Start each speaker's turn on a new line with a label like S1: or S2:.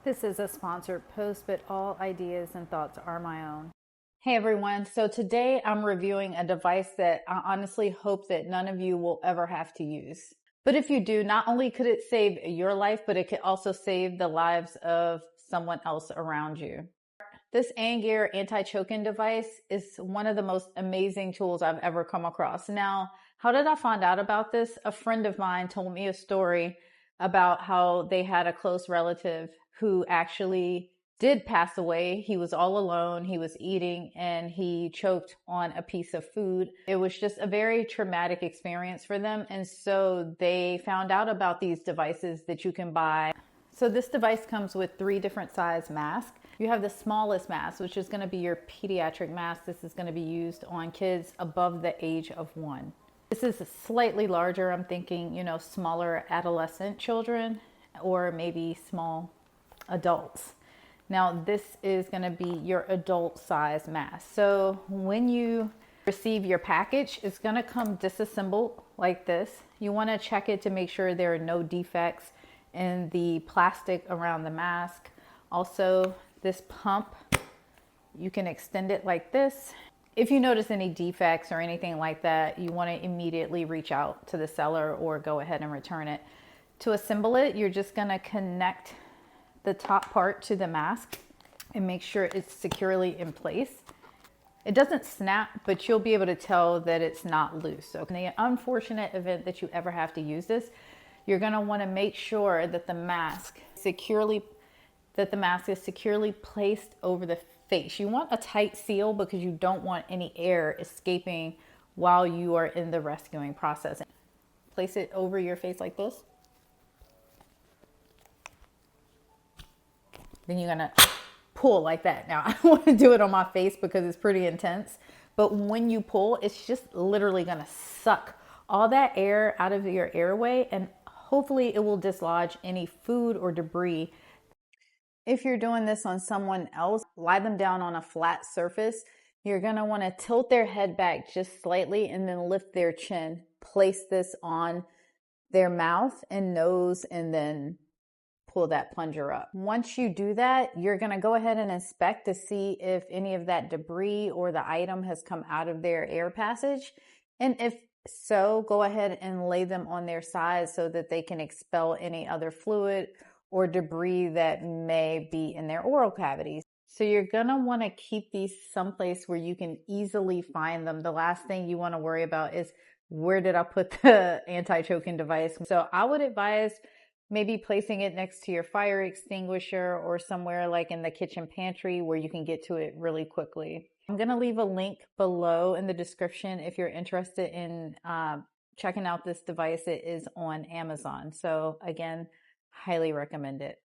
S1: This is a sponsored post, but all ideas and thoughts are my own. Hey everyone, so today I'm reviewing a device that I honestly hope that none of you will ever have to use. But if you do, not only could it save your life, but it could also save the lives of someone else around you. This AnGeer anti-choking device is one of the most amazing tools I've ever come across. Now, how did I find out about this? A friend of mine told me a story about how they had a close relative who actually did pass away. He was all alone. He was eating and he choked on a piece of food. It was just a very traumatic experience for them. And so they found out about these devices that you can buy. So this device comes with 3 different size masks. You have the smallest mask, which is going to be your pediatric mask. This is going to be used on kids above the age of 1. This is slightly larger. I'm thinking, smaller adolescent children or maybe small adults. Now this is going to be your adult size mask. So when you receive your package, it's going to come disassembled like this. You want to check it to make sure there are no defects in the plastic around the mask. Also, this pump, you can extend it like this. If you notice any defects or anything like that, you want to immediately reach out to the seller or go ahead and return it. To assemble it, you're just going to connect the top part to the mask and make sure it's securely in place. It doesn't snap, but you'll be able to tell that it's not loose. So in the unfortunate event that you ever have to use this, you're going to want to make sure that the mask is securely placed over the face. You want a tight seal because you don't want any air escaping while you are in the rescuing process. Place it over your face like this. Then you're gonna pull like that. Now I don't want to do it on my face because it's pretty intense, but when you pull, it's just literally gonna suck all that air out of your airway, and hopefully it will dislodge any food or debris. If you're doing this on someone else, lie them down on a flat surface. You're going to want to tilt their head back just slightly and then lift their chin. Place this on their mouth and nose and then pull that plunger up. Once you do that, you're going to go ahead and inspect to see if any of that debris or the item has come out of their air passage. And if so, go ahead and lay them on their side so that they can expel any other fluid or debris that may be in their oral cavities. So you're gonna wanna keep these someplace where you can easily find them. The last thing you wanna worry about is, where did I put the anti-choking device? So I would advise maybe placing it next to your fire extinguisher or somewhere like in the kitchen pantry where you can get to it really quickly. I'm gonna leave a link below in the description if you're interested in checking out this device. It is on Amazon. So again, highly recommend it.